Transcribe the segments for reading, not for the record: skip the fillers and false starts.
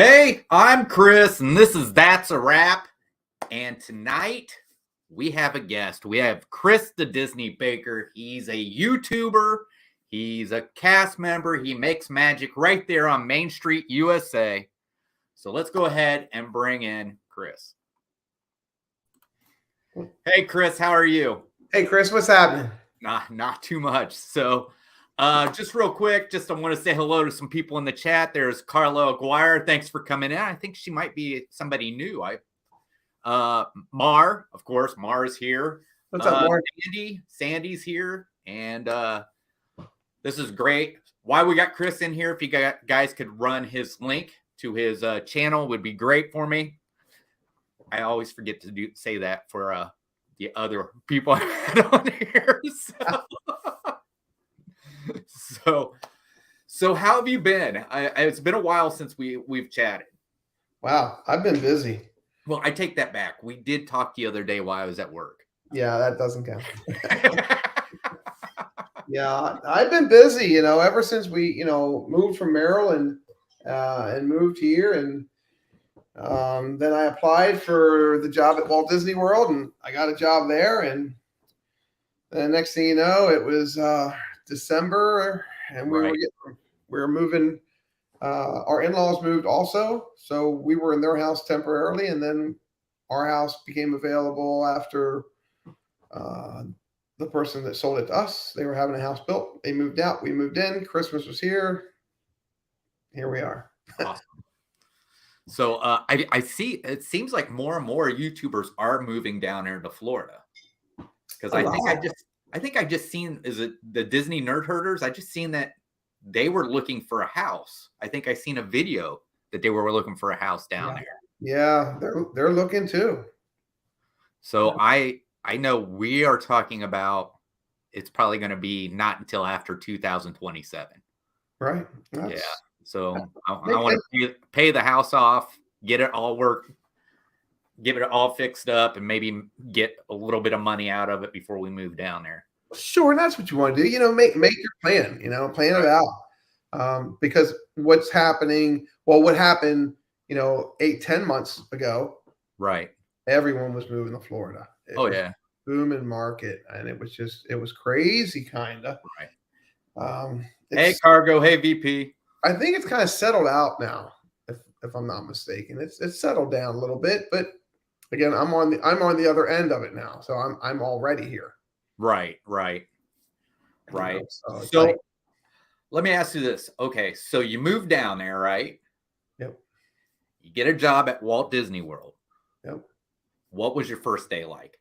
Hey, I'm Chris, and this is That's a Wrap. And tonight we have a guest. We have Chris DaDisneyBaker. He's a YouTuber. He's a cast member. He makes magic right there on Main Street, USA. So let's go ahead and bring in Chris. Hey, Chris, how are you? Hey, Chris, what's happening? Not too much. So just real quick, I want to say hello to some people in the chat. There's Carla Aguirre. Thanks for coming in. I think she might be somebody new. Mar, of course, Mar is here. What's up, Mar? Sandy's here. And this is great. Why we got Chris in here, if you guys could run his link to his channel, would be great for me. I always forget to say that for the other people I had on here. So how have you been? It's been a while since we've chatted. Wow, I've been busy. Well, I take that back. We did talk the other day while I was at work. Yeah, that doesn't count. Yeah, I've been busy, ever since we, moved from Maryland and moved here. And then I applied for the job at Walt Disney World, and I got a job there. And the next thing you know, it was December, and we were moving. Our in-laws moved also, so we were in their house temporarily, and then our house became available after the person that sold it to us. They were having a house built. They moved out. We moved in. Christmas was here. Here we are. Awesome. So I see. It seems like more and more YouTubers are moving down here to Florida, because I think I just seen, is it the Disney Nerd Herders? I just seen that they were looking for a house. I think I seen a video that they were looking for a house down there. Yeah, they're looking too. So I know we are talking about, it's probably going to be not until after 2027. Right. Yeah. So I want to pay the house off, get it all get it all fixed up, and maybe get a little bit of money out of it before we move down there. Sure, that's what you want to do. Make your plan. Plan it out. Because what's happening? Well, what happened? 8-10 months ago. Right. Everyone was moving to Florida. It was booming market, and it was crazy, kind of. Right. Hey, Cargo. Hey, VP. I think it's kind of settled out now, if I'm not mistaken. It's settled down a little bit, but again, I'm on the other end of it now, so I'm already here. Right. So let me ask you this. Okay, so you moved down there, right? Yep. You get a job at Walt Disney World. Yep. What was your first day like?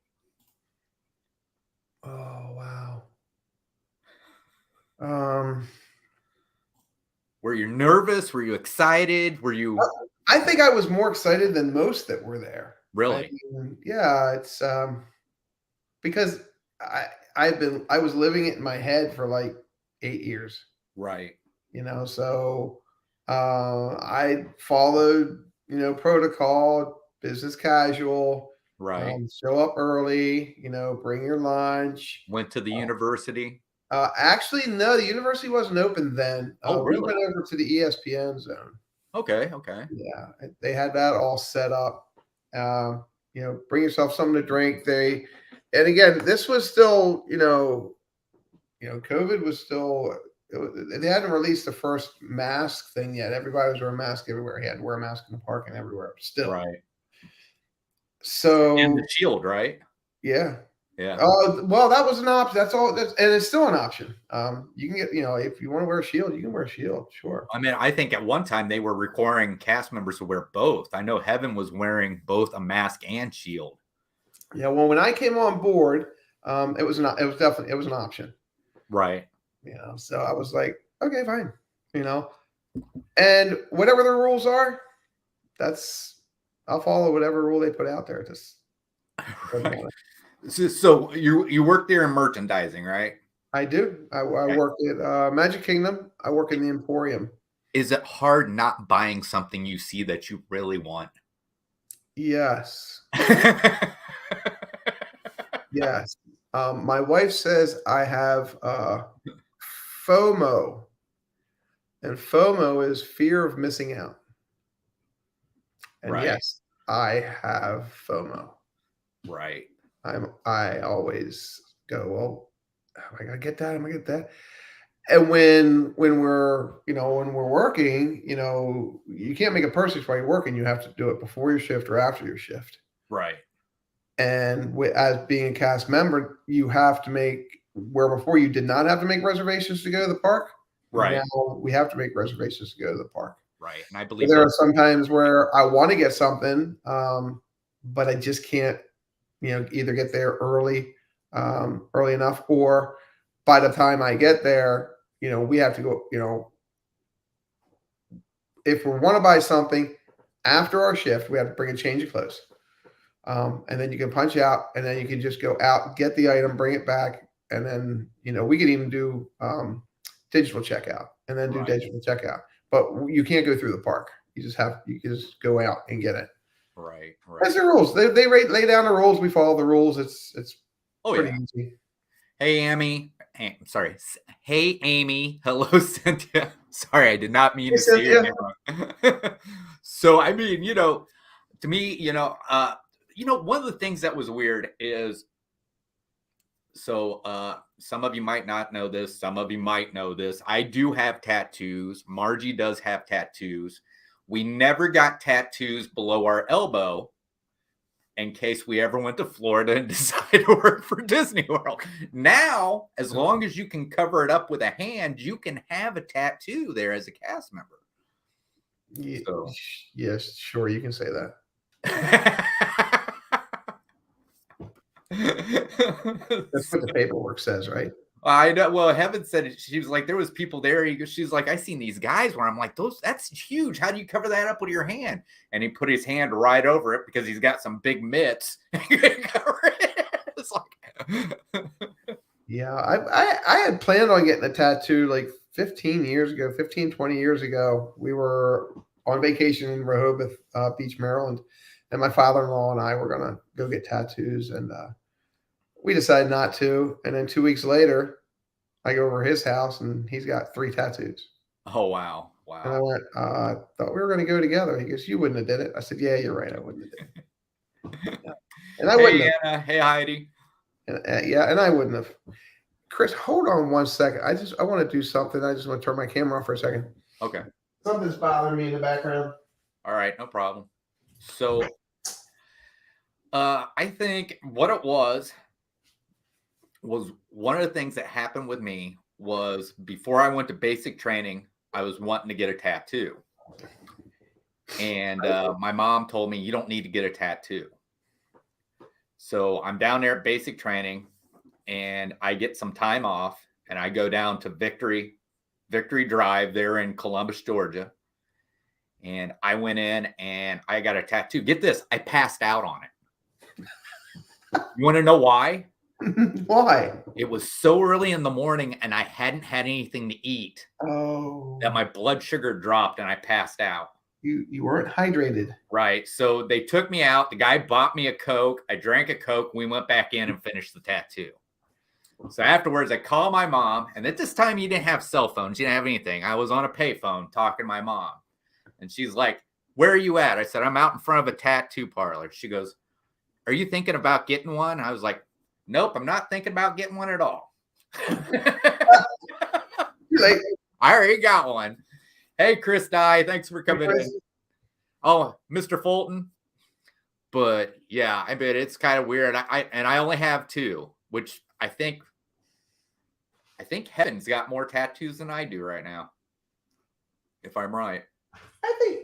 Oh, wow. Were you nervous? Were you excited? Were you? I think I was more excited than most that were there. Really? Yeah, it's because I was living it in my head for like 8 years. Right. So I followed, protocol, business casual. Right. Show up early, bring your lunch. Went to the university? Actually, no, the university wasn't open then. Oh, really? We went over to the ESPN zone. Okay. Yeah, they had that all set up. Bring yourself something to drink. And again, this was still, COVID was still. They hadn't released the first mask thing yet. Everybody was wearing a mask everywhere. He had to wear a mask in the park and everywhere. Still, right. So and the shield, right? Yeah. Yeah. Well, that was an option. That's all. And it's still an option. You can get, if you want to wear a shield, you can wear a shield. Sure. I mean, I think at one time they were requiring cast members to wear both. I know Heaven was wearing both a mask and shield. Yeah. Well, when I came on board, it was an option. Right. So I was like, okay, fine. And whatever the rules are, I'll follow whatever rule they put out there. Just. Right. So you work there in merchandising, right? I do. I work at Magic Kingdom. I work in the Emporium. Is it hard not buying something you see that you really want? Yes. Yes. My wife says I have FOMO, and FOMO is fear of missing out. And Right. yes, I have FOMO. Right. I always go, well, am I gonna get that? Am I gonna get that? And when we're when we're working, you can't make a purchase while you're working. You have to do it before your shift or after your shift. Right. And as being a cast member, you have to make where before you did not have to make reservations to go to the park. Right. Now we have to make reservations to go to the park. Right. And I So believe there are some times where I want to get something, but I just can't, either get there early enough, or by the time I get there, we have to go, if we want to buy something after our shift, we have to bring a change of clothes. And then you can punch out, and then you can just go out, get the item, bring it back. And then, we can even do digital checkout and then do digital checkout. But you can't go through the park. You can just go out and get it. Right. That's the rules. They lay down the rules. We follow the rules. It's pretty easy. Hey, Amy. Sorry. Hey, Amy. Hello, Cynthia. Sorry, I did not mean to say your name wrong. So, I mean, to me, one of the things that was weird is, so some of you might not know this. Some of you might know this. I do have tattoos. Margie does have tattoos. We never got tattoos below our elbow in case we ever went to Florida and decided to work for Disney World. Now, as long as you can cover it up with a hand, you can have a tattoo there as a cast member. Yeah, so. Yes, sure, you can say that. That's what the paperwork says, right? I know. Well, Heaven said it. She was like, there was people there. She's like, I seen these guys where I'm like, that's huge. How do you cover that up with your hand? And he put his hand right over it because he's got some big mitts. It's like, yeah, I had planned on getting a tattoo like 15, 20 years ago. We were on vacation in Rehoboth Beach, Maryland, and my father-in-law and I were going to go get tattoos, and we decided not to. And then 2 weeks later, I go over his house, and he's got 3 tattoos. Oh, wow. Wow. And I went, thought we were going to go together. He goes, you wouldn't have did it. I said, yeah, you're right. I wouldn't have did it. Yeah. And I wouldn't have. Anna. Hey, Heidi. And I wouldn't have. Chris, hold on 1 second. I want to do something. I just want to turn my camera off for a second. Okay. Something's bothering me in the background. All right, no problem. So I think what it was one of the things that happened with me was before I went to basic training, I was wanting to get a tattoo. And my mom told me, you don't need to get a tattoo. So I'm down there at basic training, and I get some time off, and I go down to Victory Drive there in Columbus, Georgia. And I went in and I got a tattoo. Get this, I passed out on it. You want to know why? Why? It was so early in the morning and I hadn't had anything to eat. Oh. That my blood sugar dropped and I passed out. You weren't hydrated. Right. So they took me out. The guy bought me a Coke. I drank a Coke. We went back in and finished the tattoo. So afterwards, I called my mom. And at this time, you didn't have cell phones. You didn't have anything. I was on a payphone talking to my mom. And she's like, where are you at? I said, I'm out in front of a tattoo parlor. She goes, are you thinking about getting one? I was like, nope, I'm not thinking about getting one at all. Like, I already got one. Hey, Chris Dye, thanks for coming in. Oh, Mr. Fulton. But yeah, I bet it's kind of weird. I only have 2, which I think Heaven's got more tattoos than I do right now, if I'm right. I think,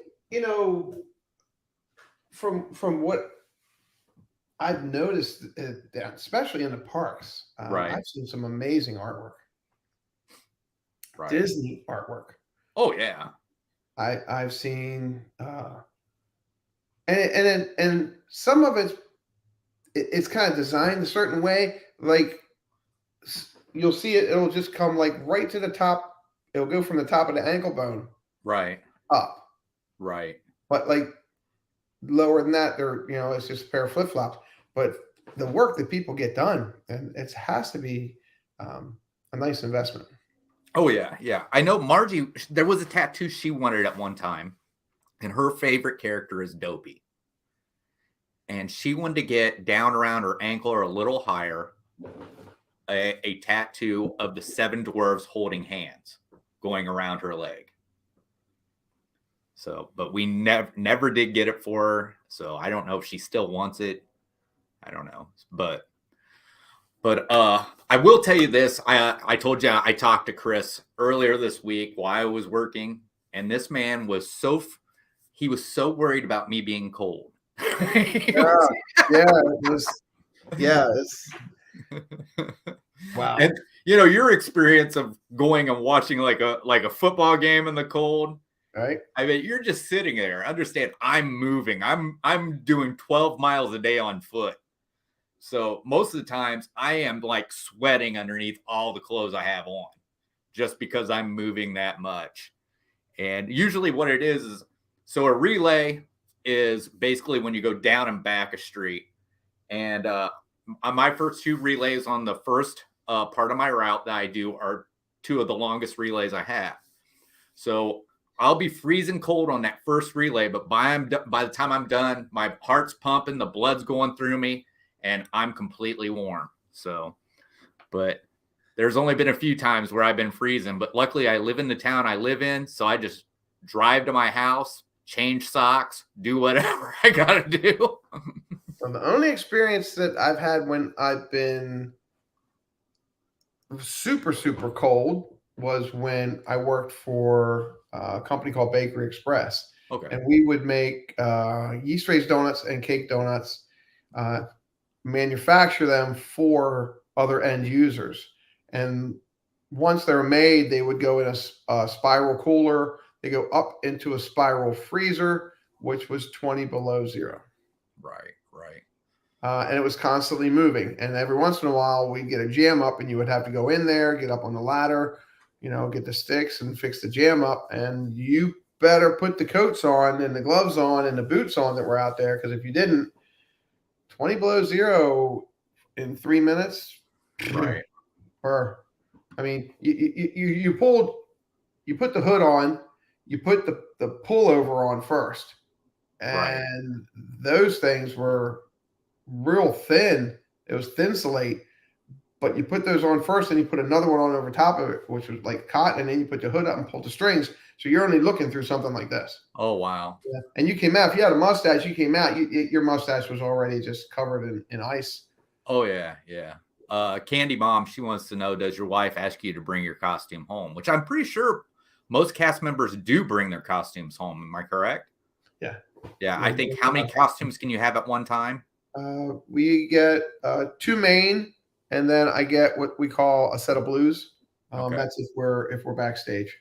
from what I've noticed, especially in the parks, right. I've seen some amazing artwork. Right. Disney artwork. Oh yeah. I've seen, and some of it's kind of designed a certain way. Like you'll see it; it'll just come like right to the top. It'll go from the top of the ankle bone, right, up, right. But like lower than that, it's just a pair of flip flops. But the work that people get done, and it has to be a nice investment. Oh yeah, yeah. I know Margie. There was a tattoo she wanted at one time. and her favorite character is Dopey. And she wanted to get down around her ankle or a little higher a tattoo of the 7 dwarves holding hands going around her leg. So, but we never did get it for her. So I don't know if she still wants it. I don't know. But I will tell you this. I told you I talked to Chris earlier this week while I was working, and this man was so worried about me being cold. Wow. And your experience of going and watching like a football game in the cold, right? I mean, you're just sitting there. Understand, I'm moving. I'm doing 12 miles a day on foot. So most of the times I am like sweating underneath all the clothes I have on just because I'm moving that much. And usually what it is so a relay is basically when you go down and back a street. And on my first 2 relays on the first part of my route that I do are 2 of the longest relays I have. So I'll be freezing cold on that first relay, but by the time I'm done, my heart's pumping, the blood's going through me, and I'm completely warm. So, but there's only been a few times where I've been freezing, but luckily I live in the town I live in. So I just drive to my house, change socks, do whatever I got to do. Well, the only experience that I've had when I've been super, super cold was when I worked for a company called Bakery Express. Okay. And we would make yeast-raised donuts and cake donuts, manufacture them for other end users. And once they're made, they would go in a spiral cooler. They go up into a spiral freezer, which was 20 below zero. Right. And it was constantly moving. And every once in a while, we'd get a jam up, and you would have to go in there, get up on the ladder, get the sticks and fix the jam up. And you better put the coats on and the gloves on and the boots on that were out there, because if you didn't, 20 below zero in 3 minutes. Right. Or, I mean, you put the hood on, you put the pullover on first, and those things were real thin. It was Thinsulate, but you put those on first, and you put another one on over top of it, which was like cotton, and then you put the hood up and pull the strings. So you're only looking through something like this. Oh, wow. Yeah. And you came out, if you had a mustache, you came out, your mustache was already just covered in ice. Oh, yeah. Candy Mom, she wants to know, does your wife ask you to bring your costume home? Which I'm pretty sure most cast members do bring their costumes home. Am I correct? Yeah. Yeah. I think how many costumes can you have at one time? We get 2 main, and then I get what we call a set of blues. Okay. That's if we're backstage.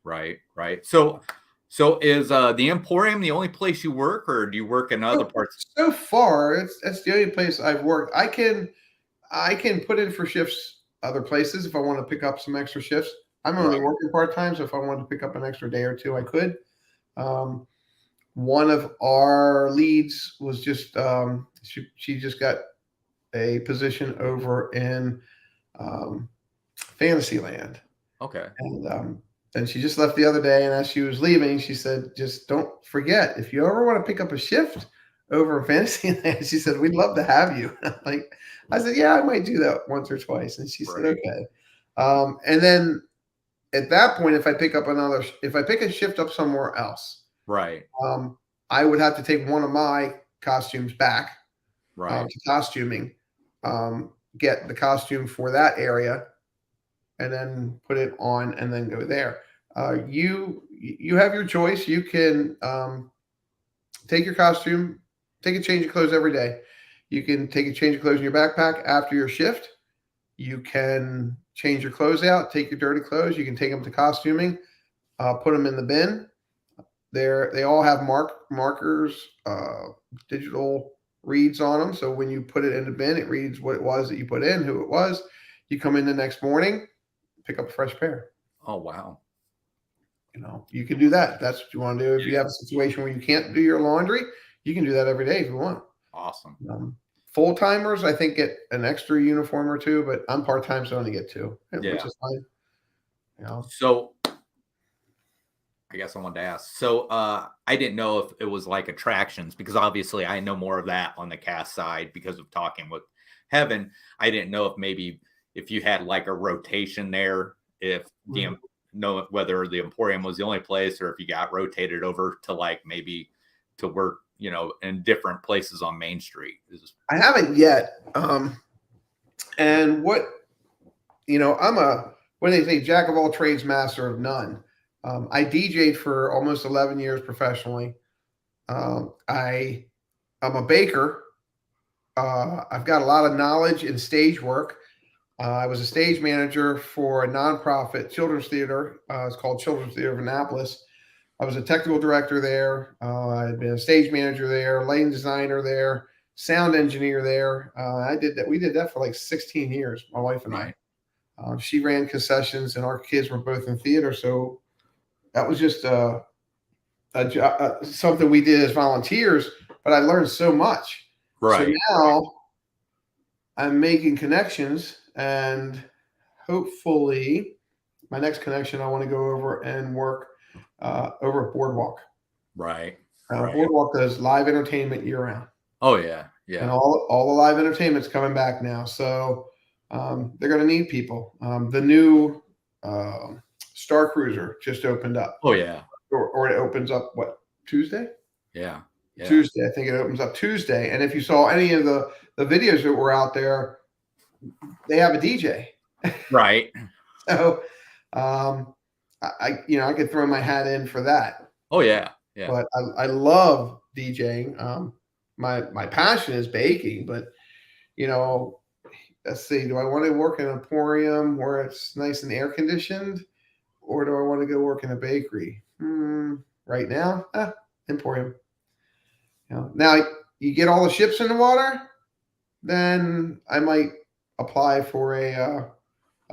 Right. So is the Emporium the only place you work, or do you work in other parts? So far, that's the only place I've worked. I can put in for shifts other places if I want to pick up some extra shifts. I'm only working part-time, so if I wanted to pick up an extra day or 2, I could. One of our leads was just she just got a position over in Fantasyland. Okay. And she just left the other day, and as she was leaving, she said, just don't forget, if you ever want to pick up a shift over in Fantasyland, she said, we'd love to have you. I said, yeah, I might do that once or twice. And she said, okay. And then at that point, if I pick a shift up somewhere else, I would have to take one of my costumes back to costuming, get the costume for that area, and then put it on and then go there. You have your choice. You can take your costume, take a change of clothes every day. You can take a change of clothes in your backpack after your shift. You can change your clothes out, take your dirty clothes. You can take them to costuming, put them in the bin. They all have markers, digital reads on them. So when you put it in the bin, it reads what it was that you put in, who it was. You come in the next morning, pick up a fresh pair. Oh, wow. You can do that. If that's what you want to do. If you have a situation where you can't do your laundry, you can do that every day if you want. Awesome. Full-timers, I think, get an extra uniform or 2, but I'm part-time, so I only get 2, which is fine. So I guess I wanted to ask. So I didn't know if it was like attractions, because obviously I know more of that on the cast side because of talking with Heaven. I didn't know if you had like a rotation there, if the know whether the Emporium was the only place, or if you got rotated over to like maybe to work, in different places on Main Street. I haven't yet. And what, I'm what do they say, jack of all trades, master of none. I DJ'd for almost 11 years professionally. I'm a baker. I've got a lot of knowledge in stage work. I was a stage manager for a nonprofit children's theater. It's called Children's Theater of Annapolis. I was a technical director there. I had been a stage manager there, lighting designer there, sound engineer there. I did that. We did that for like 16 years, my wife and I. She ran concessions, and our kids were both in theater, so that was just something we did as volunteers. But I learned so much. Right. So now I'm making connections, and hopefully my next connection, I want to go over and work over at Boardwalk. Right. Boardwalk does live entertainment year round. Oh yeah. Yeah. And all the live entertainment's coming back now. So they're going to need people. The new Star Cruiser just opened up. Oh yeah. Or it opens up what, Tuesday? Yeah. Tuesday. I think it opens up Tuesday. And if you saw any of the videos that were out there, they have a DJ. Right. So I could throw my hat in for that. Oh yeah. Yeah. But I love DJing. My passion is baking, but let's see, do I want to work in an emporium where it's nice and air conditioned, or do I want to go work in a bakery? Right now, emporium. Now you get all the ships in the water, then I might apply for a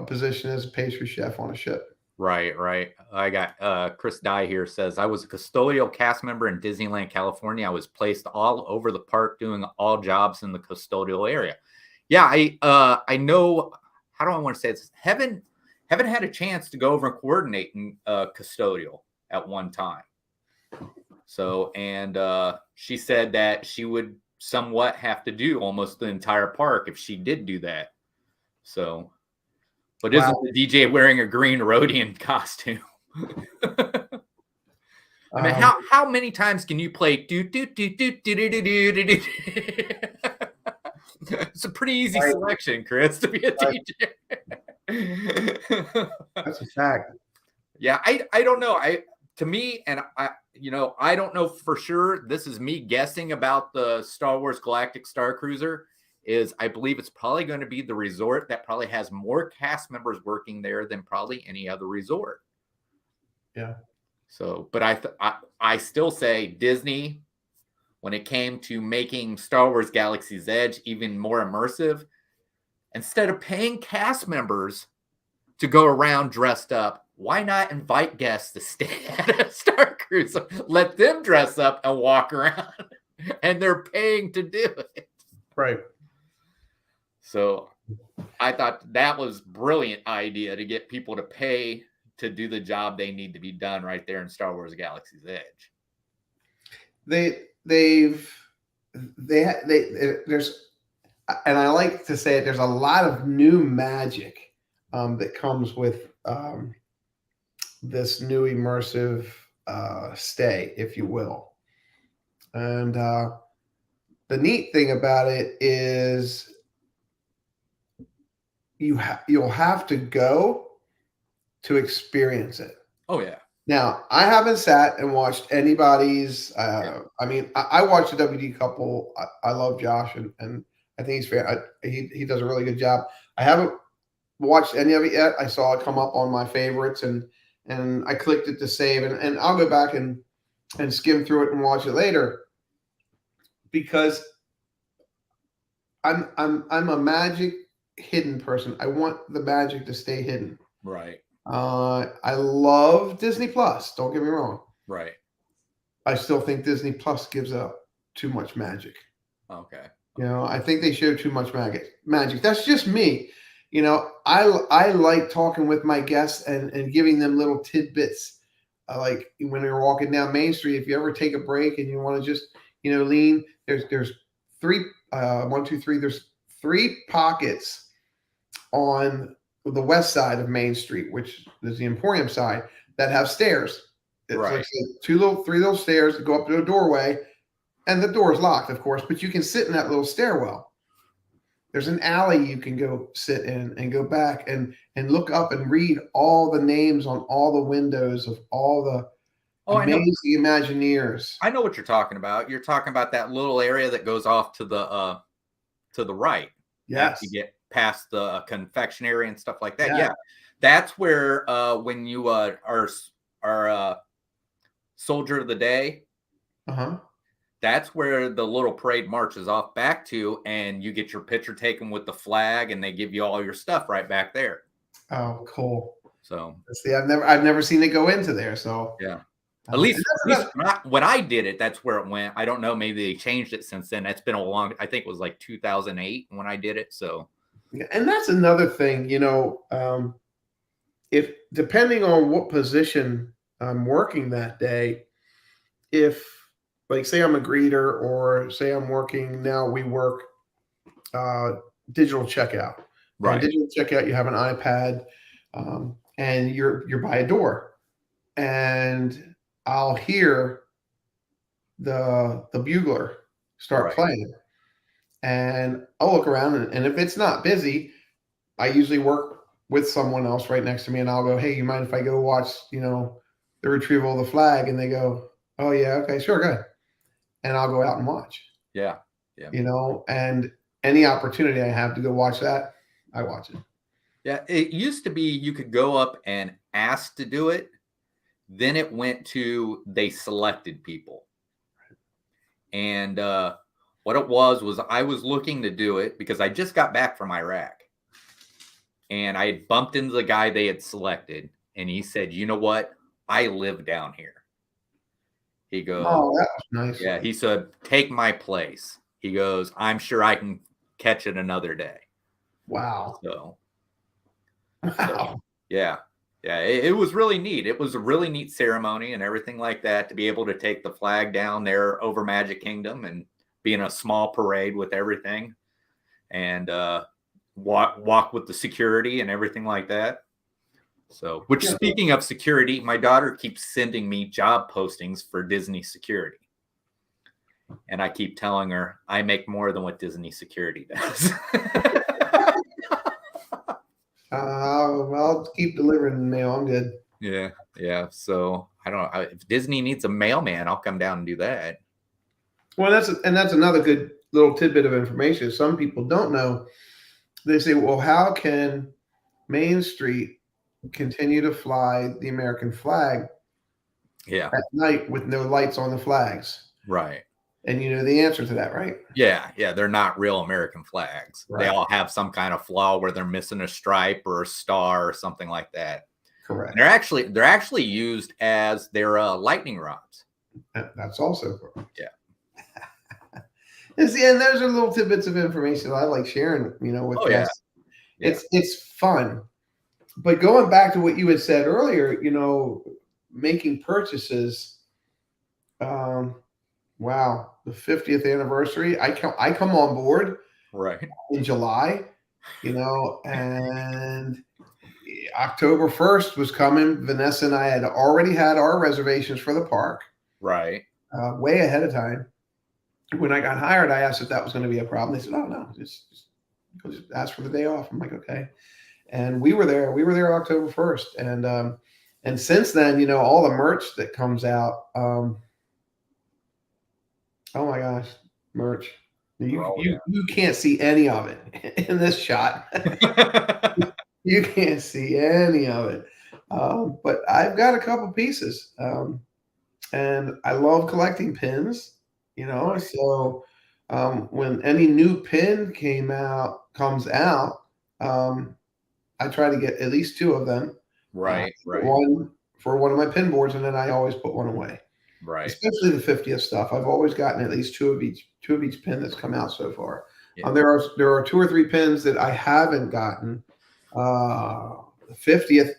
position as a pastry chef on a ship. Right. I got Chris Dye here says, I was a custodial cast member in Disneyland, California. I was placed all over the park doing all jobs in the custodial area. Yeah, I know. How do I want to say this? Heaven had a chance to go over and coordinate in custodial at one time. So, and she said that she would somewhat have to do almost the entire park if she did do that. So, but isn't the DJ wearing a green Rhodian costume? I mean, how many times can you play do do do do do do do do do? It's a pretty easy selection, Chris, to be a DJ. That's a fact. Yeah, I don't know. To me, and I don't know for sure. This is me guessing about the Star Wars Galactic Star Cruiser. I believe it's probably going to be the resort that probably has more cast members working there than probably any other resort. Yeah. So, but I still say Disney, when it came to making Star Wars Galaxy's Edge even more immersive, instead of paying cast members to go around dressed up, why not invite guests to stay at a Star Cruiser? Let them dress up and walk around, and they're paying to do it. Right. So I thought that was a brilliant idea to get people to pay to do the job they need to be done right there in Star Wars Galaxy's Edge. There's, and I like to say it, there's a lot of new magic that comes with this new immersive stay, if you will. And the neat thing about it is you'll have to go to experience it. Oh yeah. Now, I haven't sat and watched anybody's. I mean, I watched the WD couple. I love Josh, and I think he's fair. He does a really good job. I haven't watched any of it yet. I saw it come up on my favorites, and I clicked it to save, and I'll go back and skim through it and watch it later, because I'm a magic hidden person. I want the magic to stay hidden. Right. I love Disney Plus. Don't get me wrong. Right. I still think Disney Plus gives up too much magic. Okay. I think they show too much magic. That's just me. I like talking with my guests and giving them little tidbits like when you're walking down Main Street, if you ever take a break and you want to just, lean, there's three, one, two, three, there's three pockets on the west side of Main Street, which is the Emporium side, that have stairs. It's Right. like three little stairs that go up to a doorway, and the door is locked, of course, but you can sit in that little stairwell. There's an alley you can go sit in and go back and look up and read all the names on all the windows of all the amazing Imagineers. I know what you're talking about. You're talking about that little area that goes off to the right. Yes. You get past the confectionery and stuff like that. Yeah. That's where when you are Soldier of the Day, that's where the little parade marches off back to, and you get your picture taken with the flag, and they give you all your stuff right back there. Oh, cool. So see, I've never seen it go into there. So yeah. At least when I did it, that's where it went. I don't know. Maybe they changed it since then. That's been I think it was like 2008 when I did it. So, yeah, and that's another thing, if depending on what position I'm working that day, if like say I'm a greeter or say I'm working now, we work digital checkout. Right. And digital checkout, you have an iPad, and you're by a door, and I'll hear the bugler start playing, and I'll look around, and if it's not busy, I usually work with someone else right next to me, and I'll go, "Hey, you mind if I go watch, the retrieval of the flag?" And they go, "Oh yeah, okay, sure, go ahead." And I'll go out and watch. Yeah. And any opportunity I have to go watch that, I watch it. Yeah, it used to be you could go up and ask to do it. Then it went to they selected people. And what it was I was looking to do it because I just got back from Iraq. And I had bumped into the guy they had selected. And he said, "You know what? I live down here." He goes, "Oh, that was nice." Yeah, he said, "Take my place." He goes, "I'm sure I can catch it another day." Wow. So, wow. Yeah, it was really neat. It was a really neat ceremony and everything like that to be able to take the flag down there over Magic Kingdom and be in a small parade with everything and walk with the security and everything like that. So, speaking of security, my daughter keeps sending me job postings for Disney security. And I keep telling her I make more than what Disney security does. I'll keep delivering the mail. I'm good. Yeah. So I don't know if Disney needs a mailman, I'll come down and do that. Well, that's another good little tidbit of information. Some people don't know. They say, "Well, how can Main Street continue to fly the American flag at night with no lights on the flags?" Right. And you know the answer to that, right? Yeah. They're not real American flags. Right. They all have some kind of flaw where they're missing a stripe or a star or something like that. Correct. And they're actually used as their lightning rods. That's also correct. Yeah. And see, and those are little tidbits of information I like sharing, with guests. Yeah. It's fun. But going back to what you had said earlier, making purchases. Wow, the 50th anniversary. I come on board in July, and October 1st was coming. Vanessa and I had already had our reservations for the park. Right. Way ahead of time. When I got hired, I asked if that was going to be a problem. They said, "Oh no, just ask for the day off." I'm like, "Okay." And we were there. We were there October 1st, and since then, all the merch that comes out. Oh my gosh, merch! You can't see any of it in this shot. You can't see any of it, but I've got a couple pieces, and I love collecting pins. So when any new pin comes out, I try to get at least two of them. Right. One for one of my pin boards, and then I always put one away. Right. Especially the 50th stuff. I've always gotten at least two of each pin that's come out so far. Yeah. There are two or three pins that I haven't gotten. The 50th,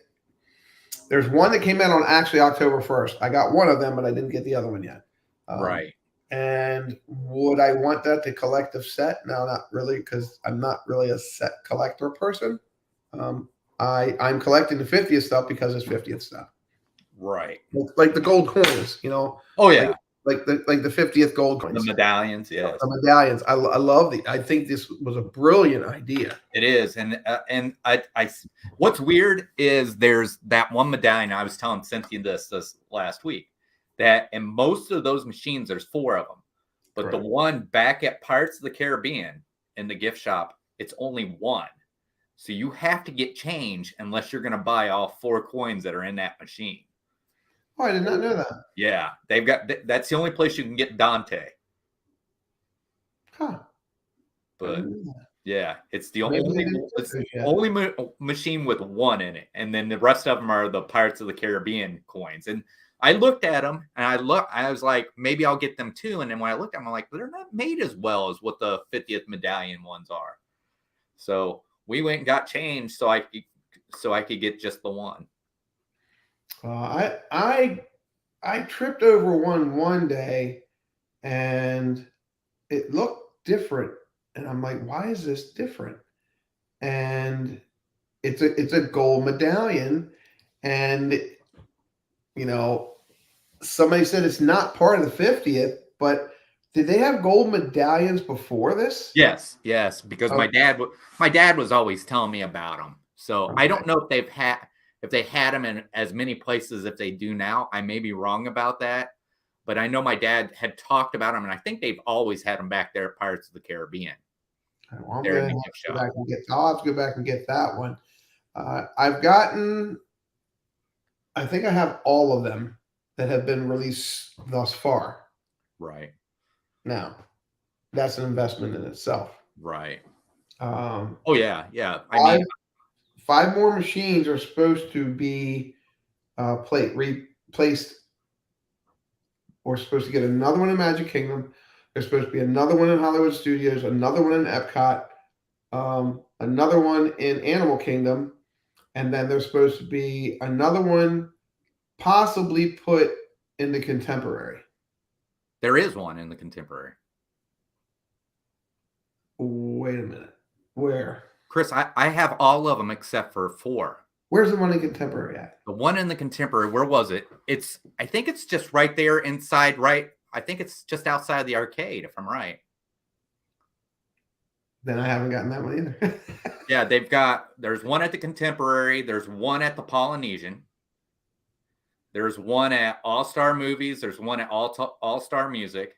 There's one that came out on actually October 1st. I got one of them, but I didn't get the other one yet. Right. And would I want that the collective set? No, not really, because I'm not really a set collector person. I'm collecting the 50th stuff because it's 50th stuff. Right. Like the gold coins, you know. Oh yeah. Like the 50th gold coins. The medallions, yes. The medallions. I love the. I think this was a brilliant idea. It is, and I what's weird is there's that one medallion. I was telling Cynthia this last week, that in most of those machines there's 4 of them, but Correct. The one back at Pirates of the Caribbean in the gift shop, it's only 1. So you have to get change unless you're going to buy all 4 coins that are in that machine. Oh, I did not know that. Yeah, they've got that's the only place you can get Dante. Huh. But yeah, it's the Maybe only machine with 1 in it, and then the rest of them are the Pirates of the Caribbean coins. And I looked at them, and I was like, maybe I'll get them too. And then when I looked at them, I'm like, they're not made as well as what the 50th medallion ones are. So we went and got changed so I could get just the 1. I tripped over one day, and it looked different, and I'm like, why is this different? And it's a gold medallion, and you know, somebody said it's not part of the 50th, but did they have gold medallions before this? Yes, because my dad was always telling me about them. So I don't know if they had them in as many places if they do now. I may be wrong about that, but I know my dad had talked about them, and I think they've always had them back there at Pirates of the Caribbean. I'll have to go back and get that one. I think I have all of them that have been released thus far. Right. Now, that's an investment in itself. Right. Oh yeah. I mean, 5 more machines are supposed to be replaced. We're supposed to get another one in Magic Kingdom. There's supposed to be another one in Hollywood Studios, another one in Epcot, another one in Animal Kingdom, and then there's supposed to be another one possibly put in the Contemporary. There is one in the Contemporary. Wait a minute. Where? Chris, I have all of them except for 4. Where's the one in Contemporary at? The one in the Contemporary, where was it? I think it's just right there inside, right? I think it's just outside the arcade, if I'm right. Then I haven't gotten that one either. Yeah, there's one at the Contemporary. There's one at the Polynesian. There's one at All-Star Movies. There's one at All-Star Music.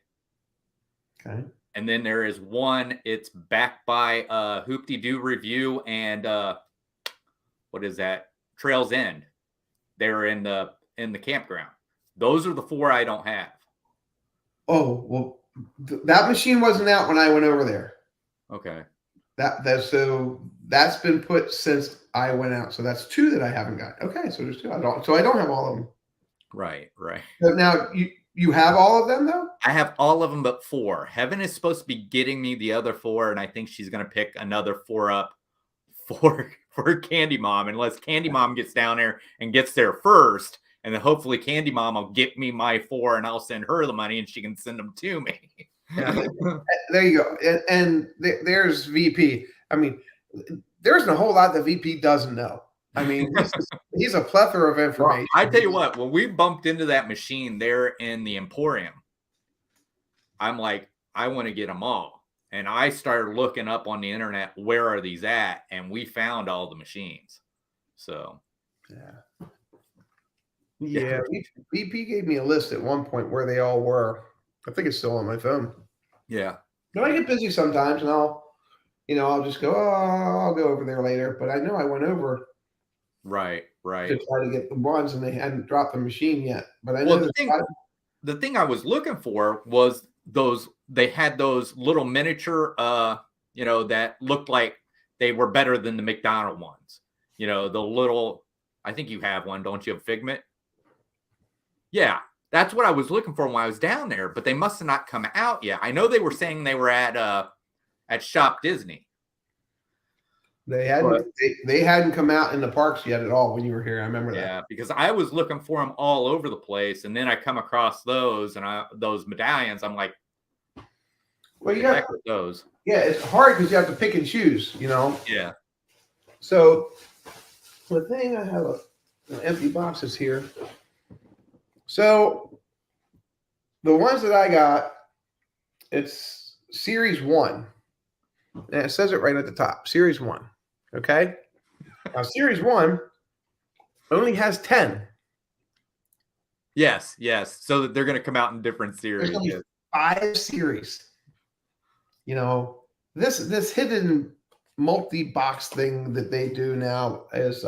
Okay. And then there is one, it's back by Hoop-de-Doo Review and what is that? Trails End. They're in the campground. Those are the 4 I don't have. Oh, well, that machine wasn't out when I went over there. Okay. So that's been put since I went out. So that's 2 that I haven't got. Okay, so there's 2. I don't have all of them. Right. But now you have all of them though? I have all of them but 4. Heaven is supposed to be getting me the other 4, and I think she's going to pick another 4 up for Candy Mom, unless Candy Mom gets down there and gets there first, and then hopefully Candy Mom will get me my 4, and I'll send her the money, and she can send them to me. Yeah. There you go. And there's VP. I mean, there isn't a whole lot that VP doesn't know. I mean, he's a plethora of information. Well, I tell you what, when we bumped into that machine there in the Emporium, I'm like, I want to get them all. And I started looking up on the internet, where are these at? And we found all the machines. So, yeah. VP gave me a list at one point where they all were. I think it's still on my phone. Yeah. But I get busy sometimes, and I'll just go, I'll go over there later. But I know I went over. Right. To try to get the ones, and they hadn't dropped the machine yet. But I know the thing I was looking for was they had those little miniature, that looked like they were better than the McDonald ones. The little, I think you have one, don't you, have Figment? Yeah, that's what I was looking for when I was down there, but they must have not come out yet. I know they were saying they were at Shop Disney. They hadn't come out in the parks yet at all when you were here. I remember that. Yeah, because I was looking for them all over the place, and then I come across those those medallions. I'm like, well, you got those. Yeah, it's hard because you have to pick and choose. Yeah. So the thing, I have empty boxes here. So the ones that I got, it's Series 1. And it says it right at the top, Series 1. Okay? Now, Series 1 only has 10. Yes. So that they're going to come out in different series. There's only 5 series. This hidden multi-box thing that they do now is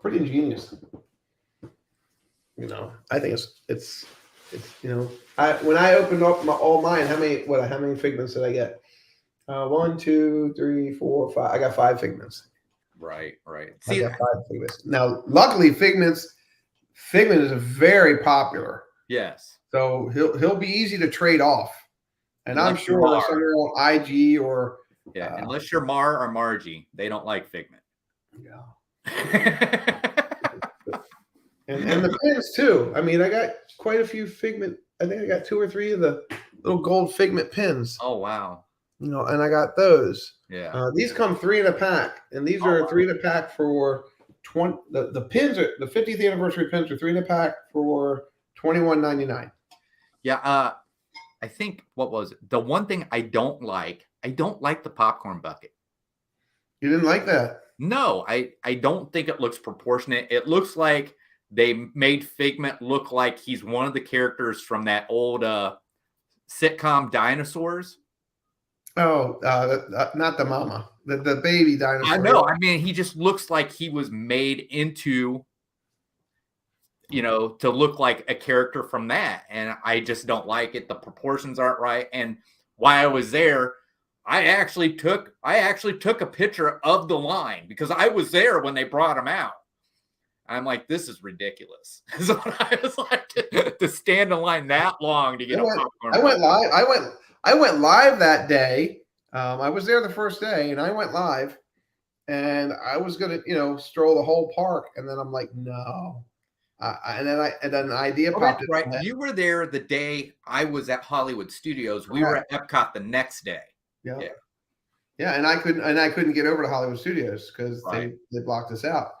pretty ingenious. I think it's when I opened up all mine, how many figments did I get? 1, 2, 3, 4, 5. I got 5 figments. Right. See, I got 5 figments. Now, luckily, Figment is very popular. Yes. So he'll be easy to trade off. And unless I'm sure somewhere on IG or unless you're Mar or Margie, they don't like Figment. Yeah. and the pins too. I mean, I got quite a few Figment. I think I got 2 or 3 of the little gold Figment pins. Oh wow. And I got those. Yeah. These come 3 in a pack, and these are 3 in a pack for 20. The pins are the 50th anniversary pins are 3 in a pack for $21.99. Yeah. I think what was it? The one thing I don't like the popcorn bucket. You didn't like that? No, I don't think it looks proportionate. It looks like they made Figment look like he's one of the characters from that old sitcom Dinosaurs. Oh, not the mama, the baby dinosaur. I know. I mean, he just looks like he was made into, to look like a character from that. And I just don't like it. The proportions aren't right. And while I was there, I actually took a picture of the line because I was there when they brought him out. I'm like, this is ridiculous. So I was like, to stand in line that long to get a popcorn. I went live that day. I was there the first day, and I went live, and I was gonna, stroll the whole park, and then I'm like, no. And then an idea popped in. Right. You were there the day I was at Hollywood Studios. We were at Epcot the next day. Yeah. And I couldn't get over to Hollywood Studios because they blocked us out.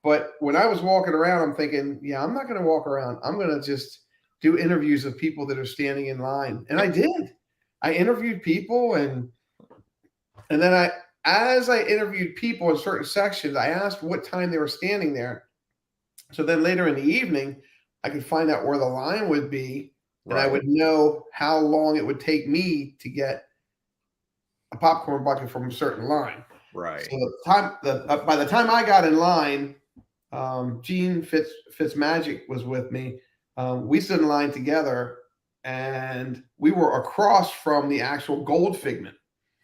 But when I was walking around, I'm thinking, I'm not going to walk around. I'm going to just do interviews of people that are standing in line. And I did. I interviewed people, and then as I interviewed people in certain sections, I asked what time they were standing there. So then later in the evening, I could find out where the line would be, and I would know how long it would take me to get a popcorn bucket from a certain line. Right. So by the time I got in line, Gene Fitzmagic was with me. We stood in line together, and we were across from the actual gold Figment.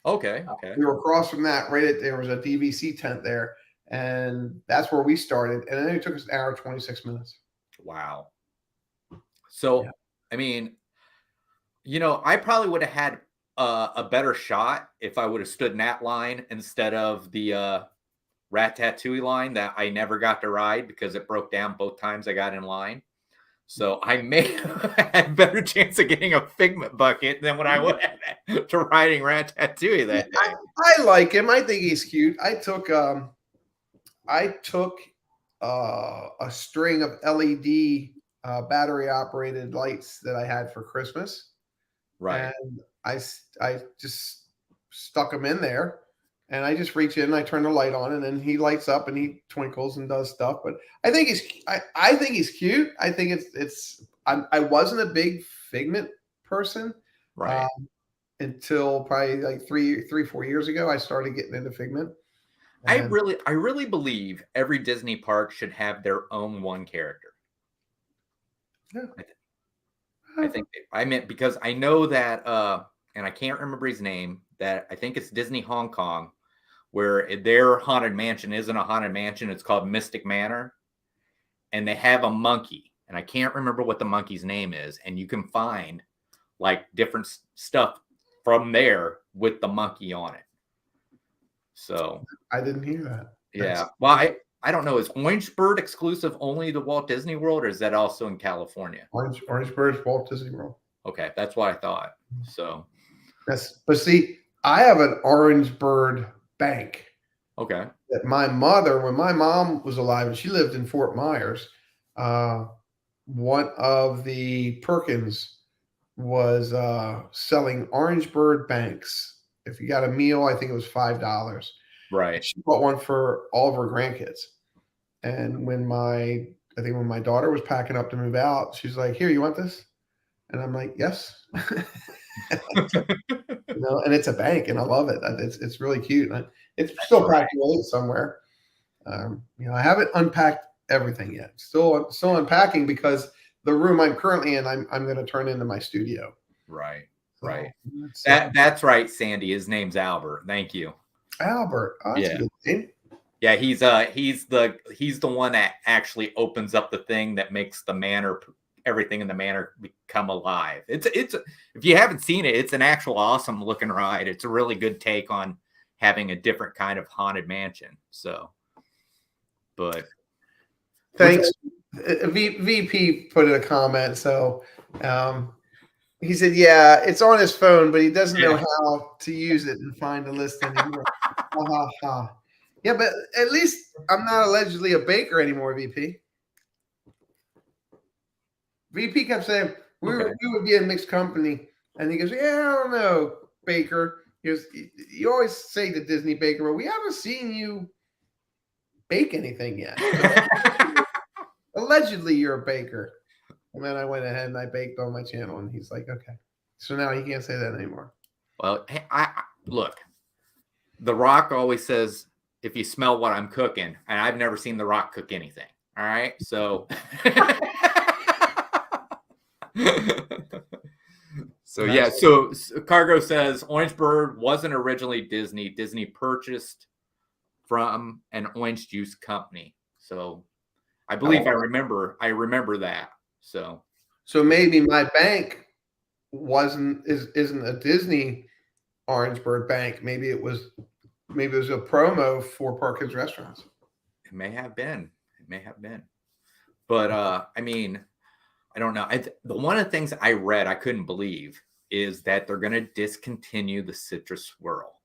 Okay. We were across from that. There was a DVC tent there, and that's where we started. And then it took us an hour and 26 minutes. Wow. So, I mean, I probably would have had a better shot if I would have stood in that line instead of the Ratatouille line that I never got to ride because it broke down both times I got in line. So I may have had a better chance of getting a Figment bucket than when I would have to riding Ratatouille that day. I like him. I think he's cute. I took a string of LED battery operated lights that I had for Christmas. Right. And I just stuck them in there. And I just reach in and I turn the light on, and then he lights up and he twinkles and does stuff. But I think he's cute. I think I wasn't a big Figment person, right? Until probably like 4 years ago, I started getting into Figment. I really believe every Disney park should have their own one character. Yeah. I think because I know that, and I can't remember his name. That I think it's Disney Hong Kong, where their haunted mansion isn't a haunted mansion. It's called Mystic Manor. And they have a monkey. And I can't remember what the monkey's name is. And you can find like different stuff from there with the monkey on it. So I didn't hear that. yeah. Well, I don't know. Is Orangeburg exclusive only to Walt Disney World, or is that also in California? Orangeburg, Walt Disney World. Okay, that's what I thought. So But see, I have an Orangeburg bank. okay. That my mother, when my mom was alive, and she lived in Fort Myers, one of the Perkins was selling Orangeburg banks. If you got a meal, I think it was $5. Right. She bought one for all of her grandkids. And when my daughter was packing up to move out, she's like, "Here, you want this?" And I'm like, "Yes." And it's a bank, and I love it. It's really cute. It's still practically somewhere. I haven't unpacked everything yet. Still unpacking because the room I'm currently in, I'm going to turn into my studio. Right. So, right. That's right, Sandy. His name's Albert. Thank you. Albert. Oh, that's a good name. Yeah, he's the one that actually opens up the thing that makes the manor, everything in the manor become alive. It's if you haven't seen it, it's an actual awesome looking ride. It's a really good take on having a different kind of haunted mansion. So, but thanks. VP put in a comment. So he said, "Yeah, it's on his phone, but he doesn't know how to use it and find a list anymore." Yeah, but at least I'm not allegedly a baker anymore, VP. VP kept saying we would be a mixed company, and he goes, "Yeah, I don't know, Baker." He goes, "You always say the Disney Baker, but we haven't seen you bake anything yet." So, allegedly, you're a baker. And then I went ahead and I baked on my channel, and he's like, "Okay." So now he can't say that anymore. Well, hey, I look. The Rock always says, "If you smell what I'm cooking," and I've never seen The Rock cook anything. All right, so. So yeah, so Cargo says Orangeburg wasn't originally Disney. Disney purchased from an orange juice company. So I believe I remember that. So maybe my bank isn't a Disney Orangeburg bank. Maybe it was a promo for Perkins restaurants. It may have been. But I mean, I don't know. The one of the things I read I couldn't believe is that they're going to discontinue the citrus swirl.